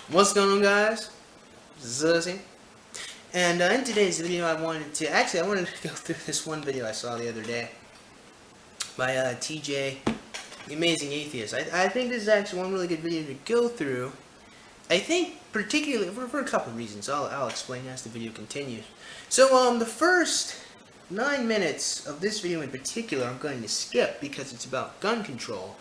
What's going on, guys? BASSFZz. And in today's video I wanted to go through this one video I saw the other day by TJ, the Amazing Atheist. I think this is actually one really good video to go through. I think particularly for a couple of reasons. I'll explain as the video continues. So the first 9 minutes of this video in particular I'm going to skip because it's about gun control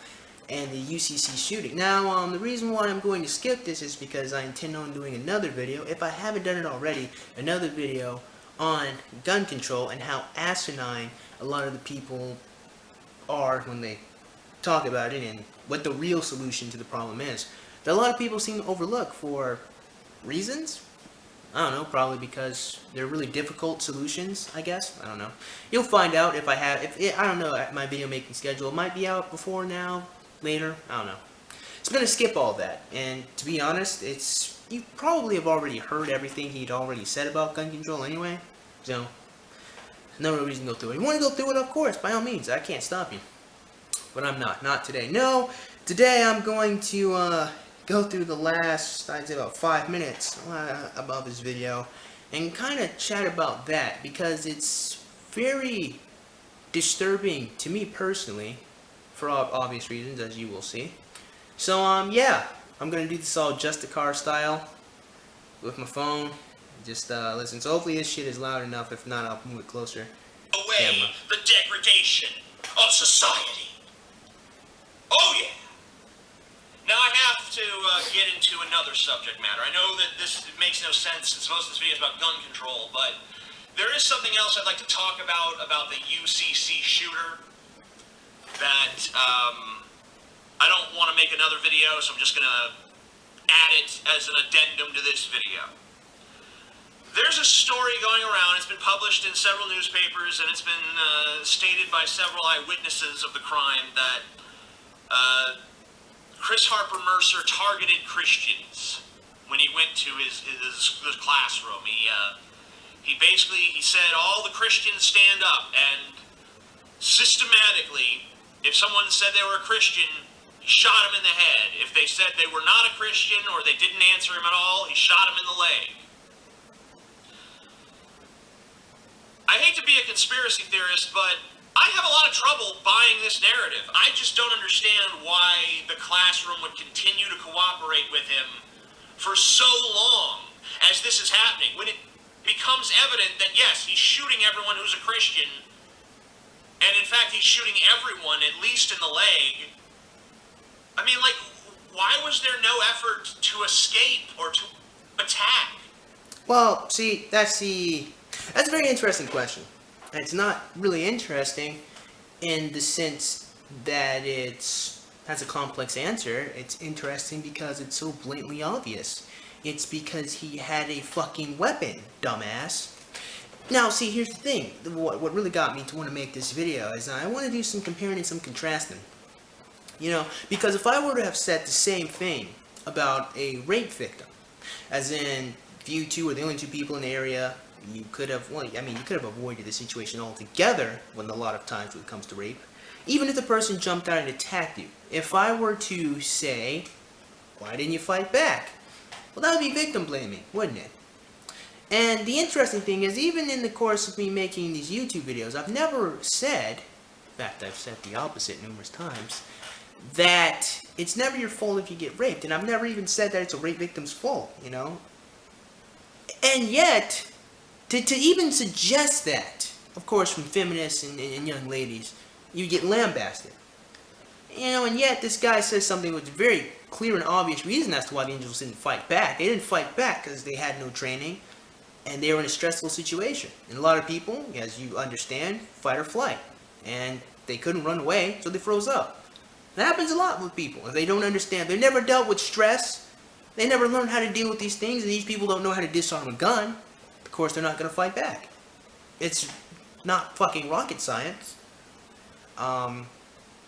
and the UCC shooting. Now, the reason why I'm going to skip this is because I intend on doing another video, if I haven't done it already, another video on gun control and how asinine a lot of the people are when they talk about it and what the real solution to the problem is. That a lot of people seem to overlook for reasons. I don't know, probably because they're really difficult solutions, I guess. I don't know. You'll find out if I don't know, my video making schedule might be out before now, later, I don't know. So I'm going to skip all that, and to be honest, you probably have already heard everything he'd already said about gun control anyway, so no real reason to go through it. If you want to go through it, of course, by all means, I can't stop you, but I'm not today. No, today I'm going to go through the last, I'd say about 5 minutes above this video, and kind of chat about that, because it's very disturbing to me personally, for obvious reasons, as you will see. So, yeah, I'm gonna do this all just a car style, with my phone, just, listen. So hopefully this shit is loud enough. If not, I'll move it closer. Away the degradation of society. Oh yeah! Now I have to get into another subject matter. I know that this makes no sense since most of this video is about gun control, but there is something else I'd like to talk about the UCC shooter. That I don't want to make another video, so I'm just going to add it as an addendum to this video. There's a story going around, it's been published in several newspapers, and it's been stated by several eyewitnesses of the crime that Chris Harper Mercer targeted Christians when he went to his classroom. He said, all the Christians stand up, and systematically, if someone said they were a Christian, he shot them in the head. If they said they were not a Christian or they didn't answer him at all, he shot them in the leg. I hate to be a conspiracy theorist, but I have a lot of trouble buying this narrative. I just don't understand why the classroom would continue to cooperate with him for so long as this is happening, when it becomes evident that yes, he's shooting everyone who's a Christian, and in fact, he's shooting everyone, at least in the leg. I mean, like, why was there no effort to escape or to attack? Well, see, that's a very interesting question. It's not really interesting in the sense that has a complex answer. It's interesting because it's so blatantly obvious. It's because he had a fucking weapon, dumbass. Now, see, here's the thing. What really got me to want to make this video is I want to do some comparing and some contrasting. You know, because if I were to have said the same thing about a rape victim, as in, if you two were the only two people in the area, you could have avoided the situation altogether when a lot of times when it comes to rape, even if the person jumped out and attacked you. If I were to say, why didn't you fight back? Well, that would be victim blaming, wouldn't it? And the interesting thing is, even in the course of me making these YouTube videos, I've never said, in fact, I've said the opposite numerous times, that it's never your fault if you get raped. And I've never even said that it's a rape victim's fault, you know? And yet, to even suggest that, of course, from feminists and young ladies, you get lambasted. You know, and yet this guy says something with very clear and obvious reason as to why the angels didn't fight back. They didn't fight back because they had no training, and they were in a stressful situation. And a lot of people, as you understand, fight or flight. And they couldn't run away, so they froze up. That happens a lot with people. If they don't understand, they've never dealt with stress. They never learned how to deal with these things, and these people don't know how to disarm a gun. Of course, they're not going to fight back. It's not fucking rocket science.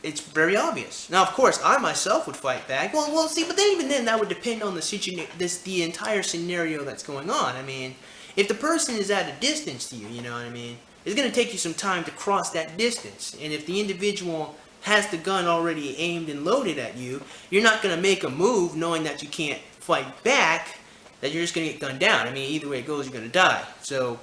It's very obvious. Now, of course, I myself would fight back. Well, see, but then even then, that would depend on the entire scenario that's going on. I mean, if the person is at a distance to you, you know what I mean, it's going to take you some time to cross that distance. And if the individual has the gun already aimed and loaded at you, you're not going to make a move knowing that you can't fight back, that you're just going to get gunned down. I mean, either way it goes, you're going to die. So,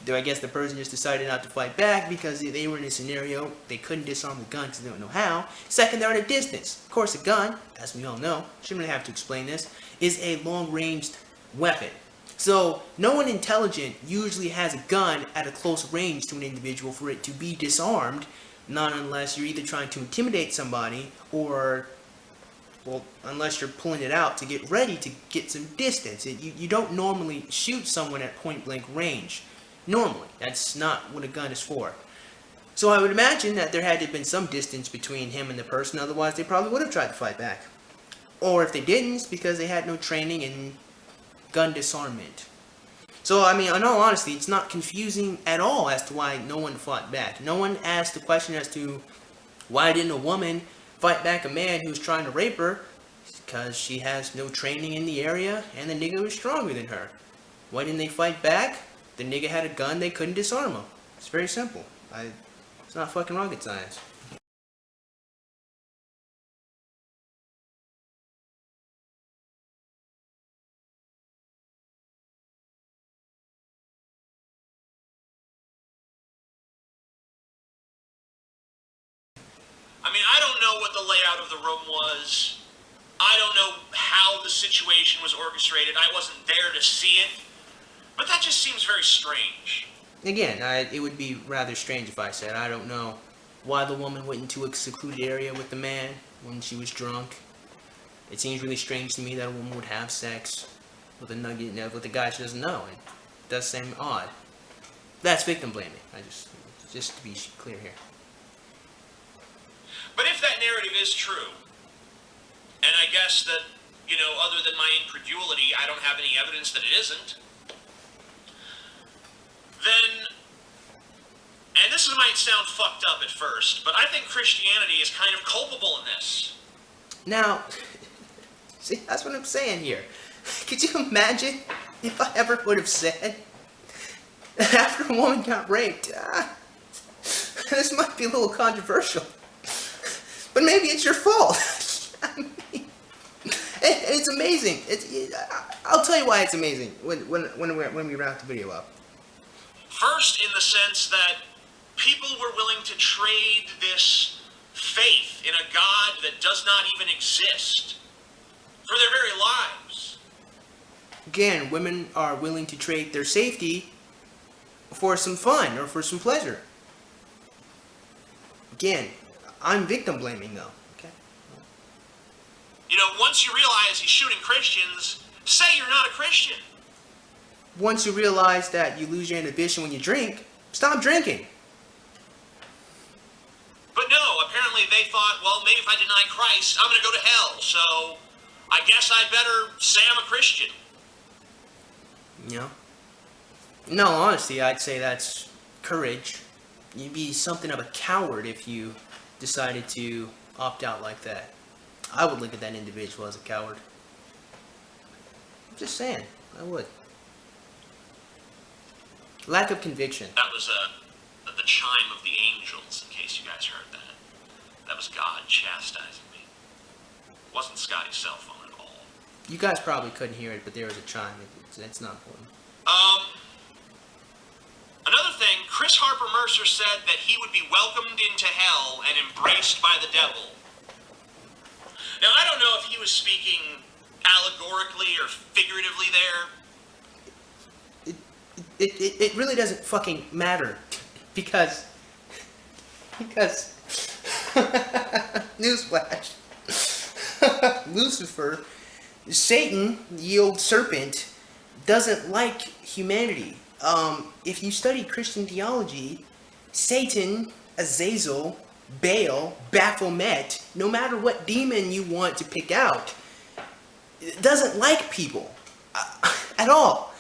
I guess the person just decided not to fight back because they were in a scenario they couldn't disarm the gun because they don't know how. Second, they're at a distance. Of course, a gun, as we all know, shouldn't really have to explain this, is a long-ranged weapon. So, no one intelligent usually has a gun at a close range to an individual for it to be disarmed, not unless you're either trying to intimidate somebody or, well, unless you're pulling it out to get ready to get some distance. You don't normally shoot someone at point-blank range. Normally, that's not what a gun is for. So I would imagine that there had to have been some distance between him and the person, otherwise they probably would have tried to fight back. Or if they didn't, it's because they had no training in gun disarmament. So, I mean, in all honesty, it's not confusing at all as to why no one fought back. No one asked the question as to why didn't a woman fight back a man who was trying to rape her? It's because she has no training in the area and the nigga was stronger than her. Why didn't they fight back? The nigga had a gun, they couldn't disarm him. It's very simple. It's not fucking rocket science. I mean, I don't know what the layout of the room was. I don't know how the situation was orchestrated. I wasn't there to see it. But that just seems very strange. Again, it would be rather strange if I said I don't know why the woman went into a secluded area with the man when she was drunk. It seems really strange to me that a woman would have sex with a guy she doesn't know. It does seem odd. That's victim blaming. Just to be clear here. But if that narrative is true, and I guess that, other than my incredulity, I don't have any evidence that it isn't, then, and this might sound fucked up at first, but I think Christianity is kind of culpable in this. Now, see, that's what I'm saying here. Could you imagine if I ever would have said, after a woman got raped, this might be a little controversial, but maybe it's your fault. I mean, it's amazing. I'll tell you why it's amazing when we wrap the video up. First, in the sense that people were willing to trade this faith in a God that does not even exist for their very lives. Again, women are willing to trade their safety for some fun or for some pleasure. Again, I'm victim blaming though. Okay. Once you realize he's shooting Christians, say you're not a Christian. Once you realize that you lose your inhibition when you drink, stop drinking. But no, apparently they thought, well, maybe if I deny Christ, I'm going to go to hell, so I guess I'd better say I'm a Christian. No, honestly, I'd say that's courage. You'd be something of a coward if you decided to opt out like that. I would look at that individual as a coward. I'm just saying, I would. Lack of conviction. That was the chime of the angels, in case you guys heard that. That was God chastising me. It wasn't Scotty's cell phone at all. You guys probably couldn't hear it, but there was a chime. It's not important. Another thing, Chris Harper Mercer said that he would be welcomed into hell and embraced by the devil. Now, I don't know if he was speaking allegorically or figuratively there. It really doesn't fucking matter because newsflash, Lucifer, Satan, the old serpent, doesn't like humanity. If you study Christian theology, Satan, Azazel, Baal, Baphomet, no matter what demon you want to pick out, doesn't like people at all.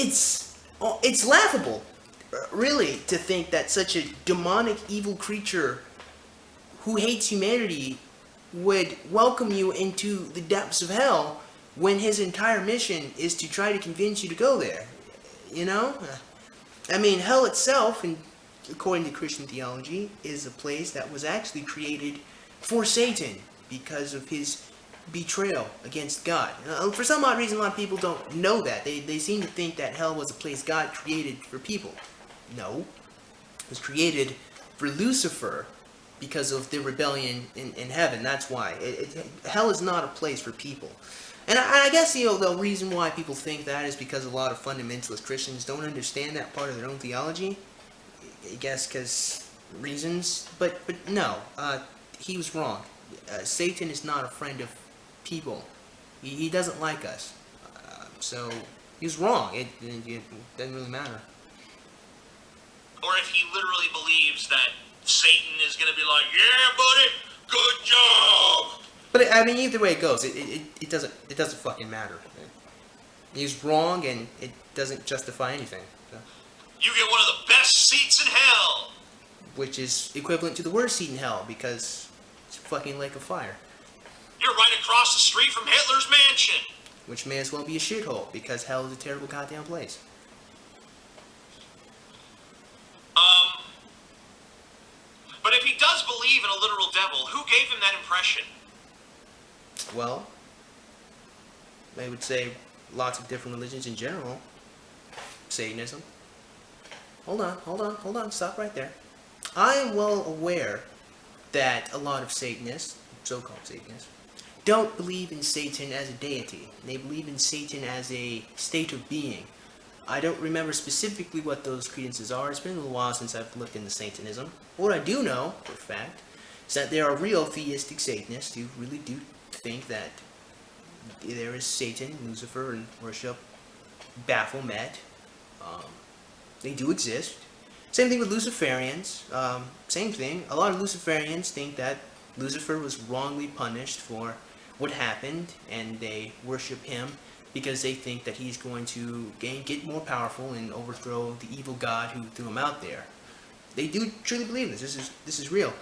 It's laughable, really, to think that such a demonic, evil creature who hates humanity would welcome you into the depths of hell when his entire mission is to try to convince you to go there. I mean, hell itself, and according to Christian theology, is a place that was actually created for Satan because of his betrayal against God. For some odd reason, a lot of people don't know that. They seem to think that hell was a place God created for people. No. It was created for Lucifer because of the rebellion in heaven. That's why. Hell is not a place for people. And I guess, the reason why people think that is because a lot of fundamentalist Christians don't understand that part of their own theology. I guess because reasons. But no, he was wrong. Satan is not a friend of people. He doesn't like us. So he was wrong. It doesn't really matter. Or if he literally believes that Satan is going to be like, yeah, buddy, good job. But I mean, either way it goes, it doesn't fucking matter. He's wrong, and it doesn't justify anything. So. You get one of the best seats in hell. Which is equivalent to the worst seat in hell, because it's a fucking lake of fire. You're right across the street from Hitler's mansion. Which may as well be a shithole, because hell is a terrible goddamn place. But if he does believe in a literal devil, who gave him that impression? Well, I would say lots of different religions in general. Satanism. Hold on, stop right there. I am well aware that a lot of Satanists, so-called Satanists, don't believe in Satan as a deity. They believe in Satan as a state of being. I don't remember specifically what those credences are. It's been a little while since I've looked into Satanism. What I do know, for a fact, is that there are real theistic Satanists who really do think that there is Satan, Lucifer, and worship Baphomet. They do exist. Same thing with Luciferians. Same thing. A lot of Luciferians think that Lucifer was wrongly punished for what happened, and they worship him because they think that he's going to get more powerful and overthrow the evil god who threw him out there. They do truly believe this. This is real.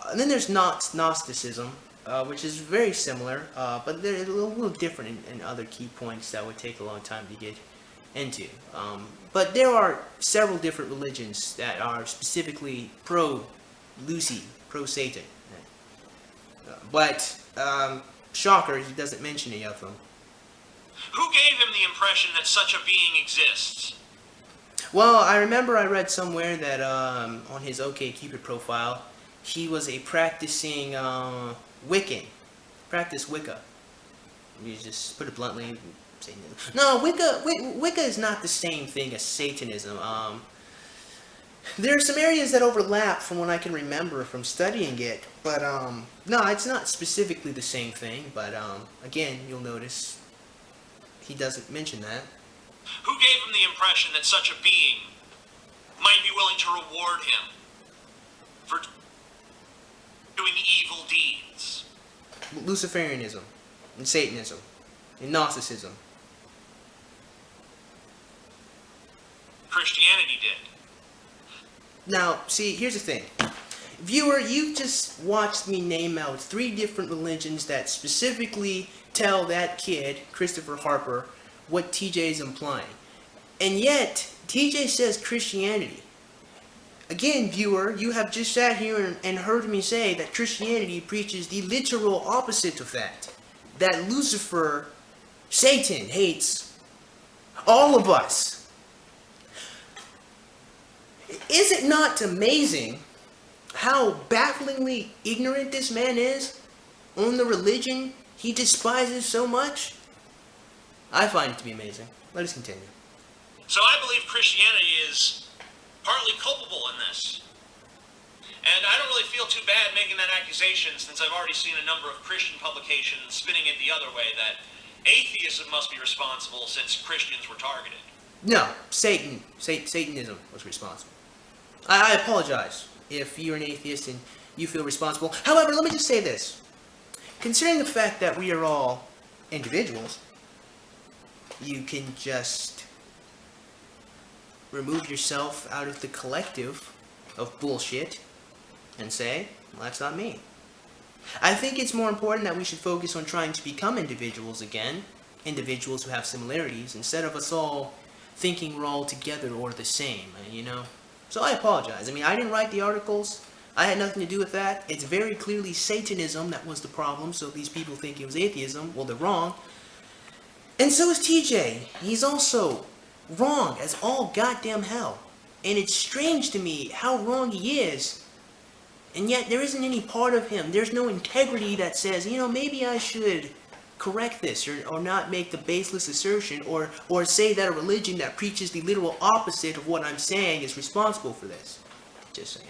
And then there's Gnosticism, which is very similar, but they're a little different in other key points that would take a long time to get into. But there are several different religions that are specifically pro-Lucy, pro-Satan. But, shocker, he doesn't mention any of them. Who gave him the impression that such a being exists? Well, I remember I read somewhere that on his OkCupid profile, he was a practicing Wiccan. Practice Wicca. You just put it bluntly. No, Wicca is not the same thing as Satanism. There are some areas that overlap from what I can remember from studying it, but no, it's not specifically the same thing. But again, you'll notice he doesn't mention that. Who gave him the impression that such a being might be willing to reward him for doing evil deeds? Luciferianism, and Satanism, and Gnosticism. Christianity did. Now, see, here's the thing. Viewer, you just watched me name out 3 different religions that specifically tell that kid, Christopher Harper, what TJ is implying. And yet, TJ says Christianity. Again, viewer, you have just sat here and heard me say that Christianity preaches the literal opposite of that. That Lucifer, Satan, hates all of us. Is it not amazing how bafflingly ignorant this man is on the religion he despises so much? I find it to be amazing. Let us continue. So I believe Christianity is partly culpable in this. And I don't really feel too bad making that accusation, since I've already seen a number of Christian publications spinning it the other way, that atheism must be responsible since Christians were targeted. No, Satanism was responsible. I apologize if you're an atheist and you feel responsible. However, let me just say this. Considering the fact that we are all individuals, you can just remove yourself out of the collective of bullshit and say, well, that's not me. I think it's more important that we should focus on trying to become individuals again, individuals who have similarities, instead of us all thinking we're all together or the same, you know? So I apologize. I mean, I didn't write the articles. I had nothing to do with that. It's very clearly Satanism that was the problem, so these people think it was atheism. Well, they're wrong. And so is TJ. He's also wrong as all goddamn hell. And it's strange to me how wrong he is. And yet there isn't any part of him. There's no integrity that says, you know, maybe I should correct this or not make the baseless assertion or say that a religion that preaches the literal opposite of what I'm saying is responsible for this. Just saying.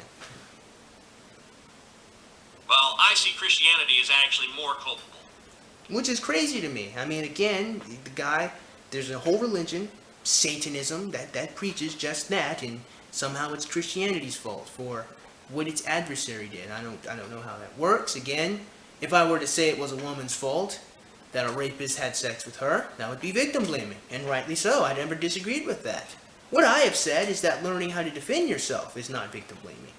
Well, I see Christianity as actually more culpable. Which is crazy to me. I mean, again, the guy, there's a whole religion, Satanism, that preaches just that, and somehow it's Christianity's fault for what its adversary did. I don't know how that works. Again, if I were to say it was a woman's fault, that a rapist had sex with her, that would be victim blaming, and rightly so. I never disagreed with that. What I have said is that learning how to defend yourself is not victim blaming.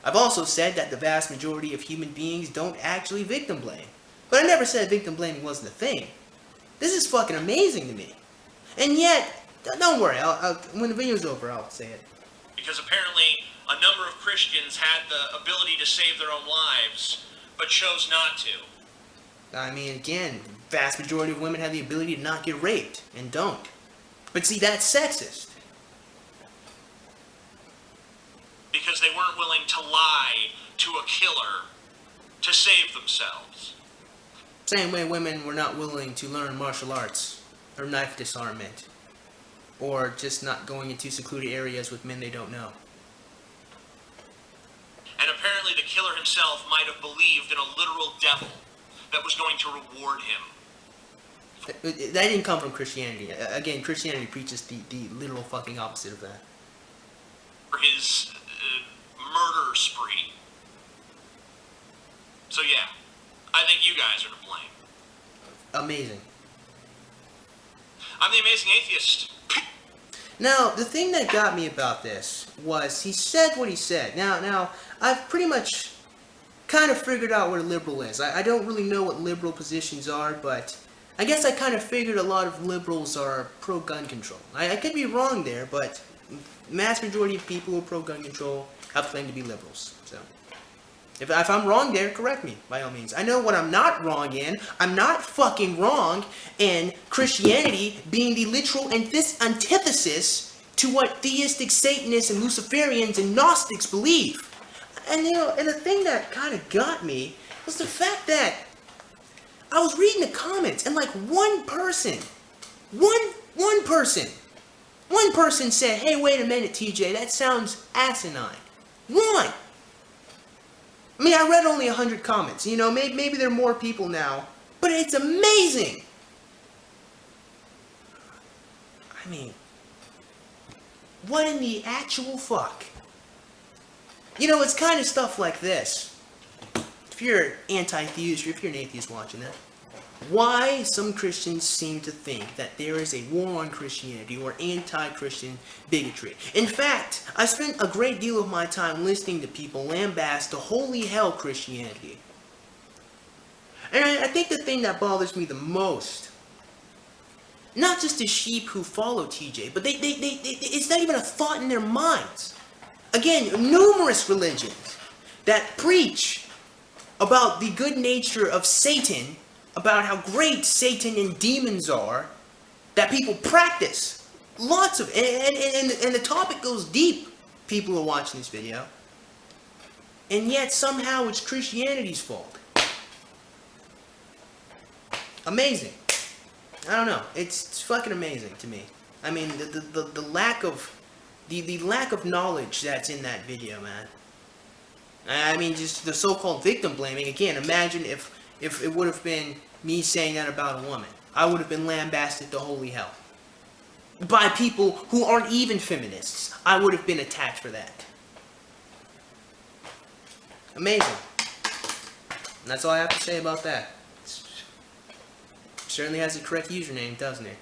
I've also said that the vast majority of human beings don't actually victim blame. But I never said victim blaming wasn't a thing. This is fucking amazing to me. And yet, don't worry, when the video's over, I'll say it. Because apparently a number of Christians had the ability to save their own lives, but chose not to. I mean, again, the vast majority of women have the ability to not get raped, and don't. But see, that's sexist. Because they weren't willing to lie to a killer to save themselves. Same way women were not willing to learn martial arts, or knife disarmament, or just not going into secluded areas with men they don't know. And apparently the killer himself might have believed in a literal devil that was going to reward him. That didn't come from Christianity. Again, Christianity preaches the literal fucking opposite of that. For his murder spree. So yeah, I think you guys are to blame. Amazing. I'm the Amazing Atheist. Now, the thing that got me about this was he said what he said. Now, I've pretty much kind of figured out what a liberal is. I don't really know what liberal positions are, but I guess I kind of figured a lot of liberals are pro-gun control. I could be wrong there, but mass majority of people who are pro-gun control have claimed to be liberals. So, if I'm wrong there, correct me, by all means. I know what I'm not wrong in. I'm not fucking wrong in Christianity being the literal antithesis to what theistic Satanists and Luciferians and Gnostics believe. And you know, and the thing that kind of got me was the fact that I was reading the comments and like one person said, hey, wait a minute, TJ, that sounds asinine. One! I mean, I read only 100 comments. You know, maybe there are more people now, but it's amazing! I mean, what in the actual fuck? You know, it's kind of stuff like this. If you're anti-theist, or if you're an atheist watching that, why some Christians seem to think that there is a war on Christianity or anti-Christian bigotry. In fact, I spent a great deal of my time listening to people lambast the holy hell Christianity. And I think the thing that bothers me the most, not just the sheep who follow TJ, but it's not even a thought in their minds. Again, numerous religions that preach about the good nature of Satan, about how great Satan and demons are, that people practice. Lots of, and the topic goes deep, people who are watching this video. And yet somehow it's Christianity's fault. Amazing. I don't know. It's fucking amazing to me. I mean, the lack of, the lack of knowledge that's in that video, man. I mean, just the so-called victim blaming. Again, imagine if it would have been me saying that about a woman. I would have been lambasted to holy hell. By people who aren't even feminists. I would have been attacked for that. Amazing. And that's all I have to say about that. It certainly has the correct username, doesn't it?